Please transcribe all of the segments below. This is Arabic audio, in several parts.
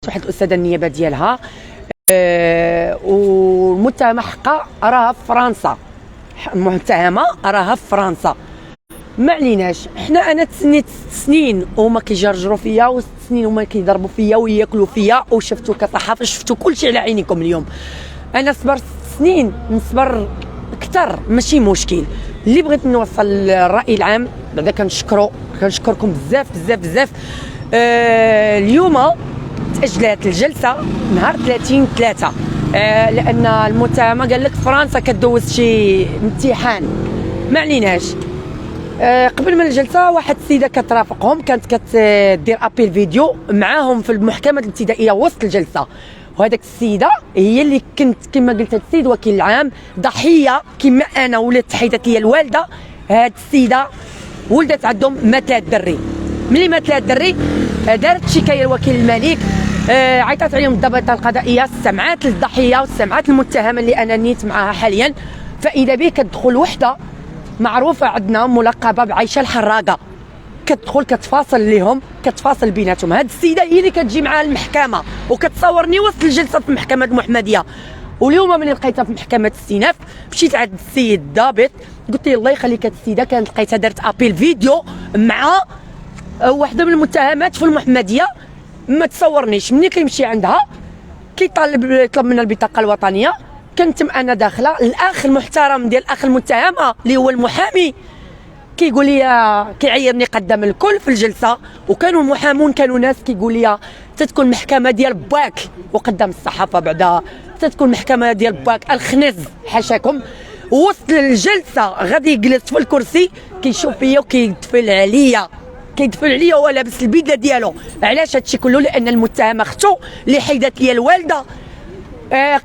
واحد الاستاذه النيابه ديالها، والمتهمه حقا راها في فرنسا، المتهمه راها في فرنسا. ما عليناش حنا، انا تسنيت 6 سنين وما كيجرجروا فيا، و6 سنين وما كيضربوا فيا وياكلوا فيا، وشفتوا كصحافه شفتوا كلشي على عينيكم اليوم. انا صبرت 6 سنين، نصبر اكثر ماشي مشكل. اللي بغيت نوصل الراي العام بعدا، كنشكركم بزاف بزاف بزاف. اليوم تاجلت الجلسه نهار 30/3 لان المتهمه قال لك فرنسا كدوز شي امتحان. ما عليناش. قبل من الجلسه واحد السيده كترافقهم، كانت كتدير ابيل فيديو معاهم في المحكمه الابتدائيه وسط الجلسه، وهذاك السيده هي اللي كنت كما قلت هاد السيد وكيل العام ضحيه كما انا ولات حيدت لي الوالده. هاد السيده ولدت عندهم مات 3 دري. ملي مات 3 دري دارت شكايه لوكيل الملك، عيطت عليهم الضابطه القضائيه، استمعت للضحيه واستمعت المتهمه اللي انا نيت معاها حاليا. فاذا به كتدخل وحده معروفه عندنا ملقبه بعيشه الحراقه، كتدخل كتفاصل ليهم، كتفاصل بيناتهم. هاد السيده هي اللي كتجي معها المحكمه وكتصورني وسط الجلسه في المحكمه المحمديه. واليوم ملي لقيتها في محكمه السيناف مشيت عند السيد الضابط قلت له الله يخليك، هاد السيده كانت لقيتها دارت ابيل فيديو مع واحده من المتهمات في المحمديه، ما تصورنيش. ملي كيمشي عندها يطلب منها البطاقه الوطنيه، كنت انا داخله، الاخ المحترم ديال الاخ المتهمه اللي هو المحامي كيقول لي، كيعيرني قدام الكل في الجلسه، وكانوا المحامون كانوا ناس كيقول لي تتكون محكمه ديال باك، وقدام الصحافه بعدا تتكون محكمه ديال باك الخنز حاشاكم. وسط الجلسه غادي يجلس في الكرسي كيشوف فيا وكيدفل عليا، وهو لابس البدله ديالو. علاش هادشي كله؟ لان المتهمه اختو اللي حيدت لي الوالده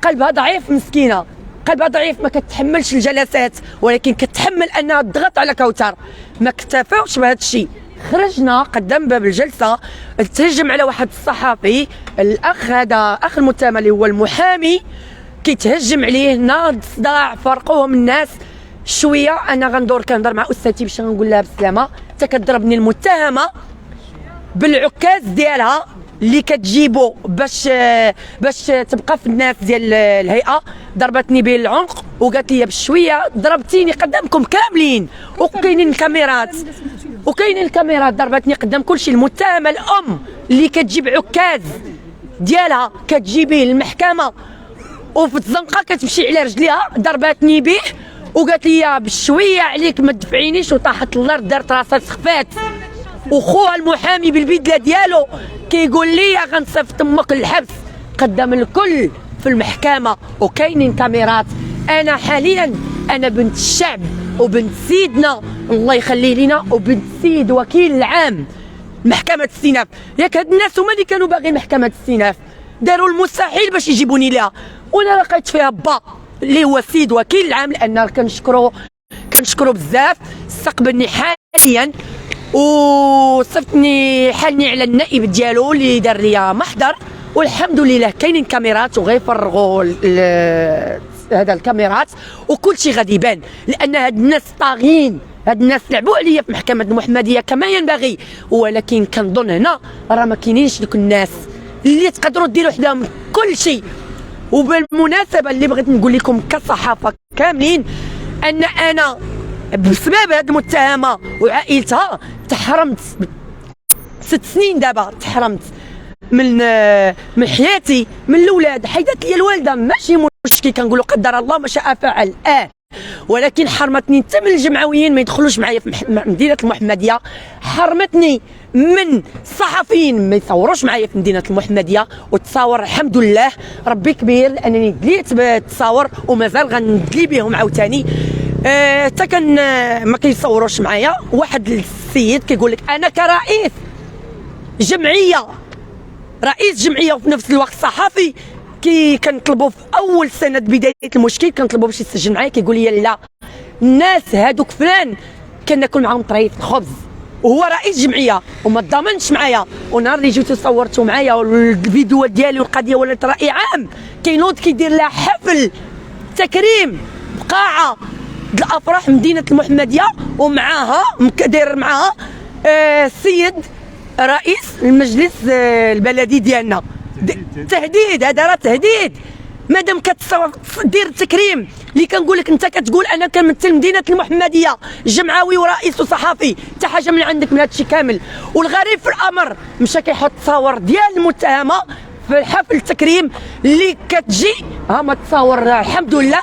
قلبها ضعيف، مسكينه قلبها ضعيف، ما كتحملش الجلسات، ولكن كتحمل انها تضغط على كوثر. ما اكتفاوش بهذا الشيء، خرجنا قدام باب الجلسه، تهجم على واحد الصحفي، الاخ هذا اخ المتهم اللي هو المحامي كيتهجم عليه، ناض صداع، فرقوهم الناس شويه. انا غندور كنهضر مع استاذتي باش نقول لها بالسلامه، حتى كتضربني المتهمه بالعكاز ديالها اللي كتجيبو باش تبقى في الناس ديال الهيئه. ضربتني به العنق وقالت لي بشويه ضربتيني قدامكم كاملين، وكاينين الكاميرات ضربتني قدام كلشي. المتهمه الام اللي كتجيب عكاز ديالها كتجيبيه للمحكمه وفي الزنقه كتمشي على رجليها، ضربتني به وقالت لي بشويه عليك ما تدفعينيش، وطاحت الارض دارت راسها سخفات. وخوها المحامي بالبدله ديالو كيقول لي غنصيفط امك للحبس قدام الكل في المحكمه، وكاينين كاميرات. انا حاليا انا بنت الشعب وبنت سيدنا الله يخليه لينا، وبنت سيد وكيل العام محكمه السيناف. ياك هاد الناس هما اللي كانوا باغيين محكمه السيناف، داروا المستحيل باش يجيبوني ليها، وانا لقيت فيها با اللي هو سيد وكيل العام. لان كنشكرو بزاف، استقبلني حاليا وصفتني حالني على النائب ديالو اللي دار لي محضر، والحمد لله كاينين كاميرات وغيفرغوا هذا الكاميرات وكل شيء غادي يبان. لان هاد الناس طاغيين، هاد الناس لعبوا عليا في محكمه المحمديه كما ينبغي، ولكن كنظن هنا راه ما كاينينش دوك الناس اللي تقدروا ديروا حداهم كل شيء. وبالمناسبه اللي بغيت نقول لكم كصحافه كاملين، ان انا بسبب هاد المتهمه وعائلتها تحرمت 6 سنين، دابا تحرمت من حياتي، من الاولاد. حيدت لي الوالده ماشي مشكل، كنقولوا قدر الله ما شاء فعل، ولكن حرمتني حتى من الجمعويين ما يدخلوش معايا في مدينه المحمديه، حرمتني من الصحفيين ما يصوروش معايا في مدينه المحمديه. وتصاور الحمد لله ربي كبير، لانني دليت بالتصاور ومازال غندلي بهم عاوتاني. حتى كان ما كيصوروش معايا. واحد السيد كيقول لك انا كرئيس جمعيه، رئيس جمعيه وفي نفس الوقت صحفي، كنطلبوا في اول سنه بدايه المشكل كنطلبوا باش يسجل معايا، كيقول لي لا الناس هادوك فلان كناكل معاهم طريف الخبز، وهو رئيس جمعيه وما تضامنش معايا. ونهار اللي جيتو صورتوا معايا والفيديو ديالي والقضيه ولات راي عام، كاين نوض كيدير لها حفل تكريم بقاعه الافراح مدينه المحمديه، ومعاها داير معاها السيد رئيس المجلس البلدي ديالنا تهديد، هذا راه تهديد. مادام كتصور دير التكريم اللي كنقول لك انت كتقول انا كنمثل مدينه المحمديه جمعوي ورئيس وصحفي، حتى حاجه من عندك من هذا الشيء كامل. والغريب في الامر مشى كيحط تصاور ديال المتهمه في حفل التكريم اللي كتجي ها ما تصاور. الحمد لله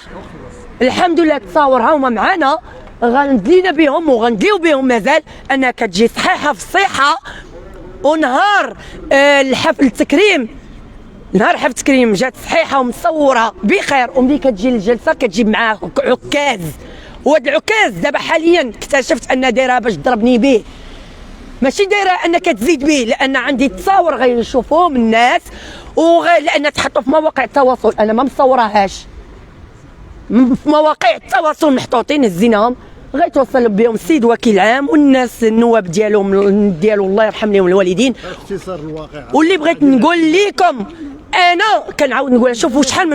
الحمد لله تصاور ها هما معانا، غندلينا بهم وغندليو بهم مازال انها كتجي صحيحه في الصحه. ونهار الحفل التكريم، نهار حفل التكريم جات صحيحه ومصوره بخير، وملي كتجي للجلسه كتجيب معاه عكاز. وهذا العكاز دابا حاليا اكتشفت ان دايرها باش تضربني به، ماشي دايره انك تزيد به، لان عندي تصاور غيشوفوهم الناس لان تحطوا في مواقع التواصل. انا ما مصورهاش، في مواقع التواصل محطوطين هزيناهم، غيتوصل بهم السيد وكيل العام والناس النواب ديالو الله يرحم لهم الوالدين. اختصار الواقع. واللي بغيت نقول لكم انا كنعاود نقول شوفوا شحال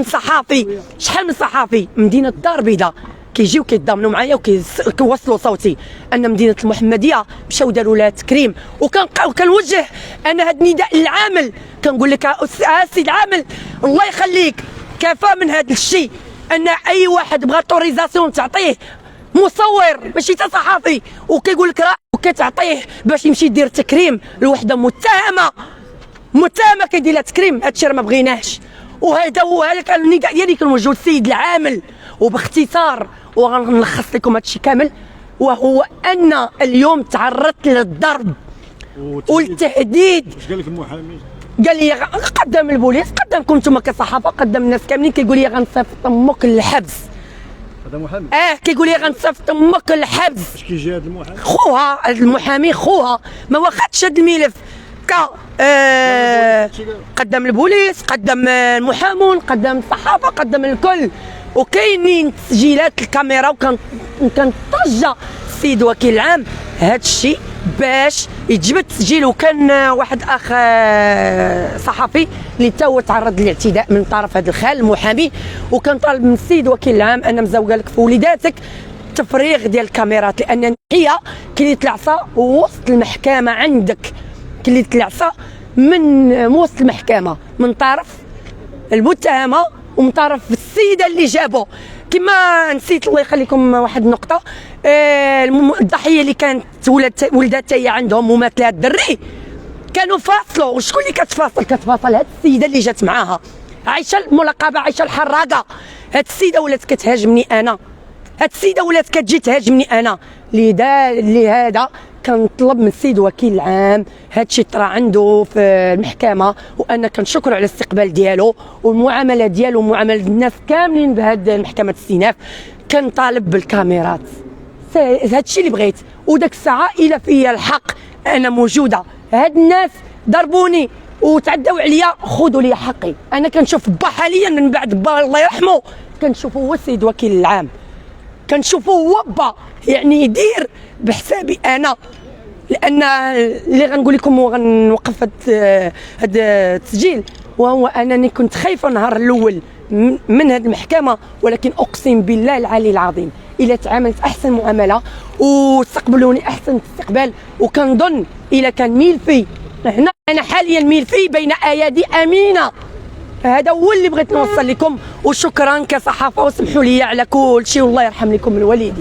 من صحافي مدينه الدار البيضاء كيجيو كيتضامنوا معايا وكيوصلوا صوتي ان مدينه المحمديه مشاو داروا لها تكريم. وكنوجه انا هذا النداء للعامل، كنقول لك السيد العامل الله يخليك كفى من هذا الشيء، ان اي واحد بغى اوتوريزاسيون تعطيه مصور ماشي حتى صحافي وكيقول لك راه وكتعطيه باش يمشي يدير تكريم لوحده متهمه كيدير لها تكريم، هادشي راه ما بغيناش. وهذا هو كان النداء ديالي كنوجهو للسيد العامل. وباختصار وغنلخص لكم هادشي كامل، وهو ان اليوم تعرضت للضرب والتهديد. واش قال لك المحامي؟ قال لي قدام البوليس، قدامكم نتوما كصحافه، قدام الناس كاملين، كيقول لي غنصيفط امك للحبس. هذا محامي؟ كيقول لي غنصيفط امك للحبس. اش كيجي هذا المحامي؟ خوها المحامي خوها ما واخدش هذا الملف قدام البوليس، قدام المحامون، قدام الصحافه، قدام الكل. وكاينين تسجيلات الكاميرا، وكان طجه السيد وكيل العام هذا الشيء باش يتجبد التسجيل. وكان واحد اخ صحفي اللي تا هو تعرض للاعتداء من طرف هذا الخال المحامي، وكان طالب من السيد وكيل العام ان مزوقه لك في وليداتك تفريغ ديال الكاميرات، لان هي كلية العصا وسط المحكمه عندك، كلية العصا من وسط المحكمه من طرف المتهمه ومن طرف السيده اللي جابوا. كما نسيت الله يخليكم واحد النقطه، الضحيه اللي كانت ولدات هي عندهم مماثله الدري كانوا فاصلوا. وشكون اللي كتفاصل هاد السيده اللي جات معاها عايشه الملقبه عايشه الحراقه. هاد السيده ولات كتهاجمني انا، هاد السيده ولات كتجي تهاجمني انا. لهذا كنطلب من السيد وكيل العام هادشي طرا عنده في المحكمه، وانا كنشكر على الاستقبال ديالو والمعامله ديالو ومعامله الناس كاملين بهذه محكمه الاستئناف. كنطالب بالكاميرات، هادشي اللي بغيت. وداك الساعه الى فيا الحق انا موجوده. هاد الناس ضربوني وتعدوا عليا، خذوا لي حقي. انا كنشوف با حاليا من بعد با الله يرحمه، كنشوفوا هو السيد وكيل العام، كنشوفوا هو با يعني يدير بحسابي انا. لان اللي غنقول لكم وغنوقف هذا التسجيل، وهو انني كنت خايفه النهار الاول من هذه المحكمه، ولكن اقسم بالله العلي العظيم الى تعاملت احسن معامله واستقبلوني احسن استقبال. وكنظن الى كان ملفي هنا، انا حاليا ملفي بين ايادي امينه. هذا هو اللي بغيت نوصل لكم، وشكرا كصحافه، وسمحوا لي على كل شيء، والله يرحم لكم الوالدين.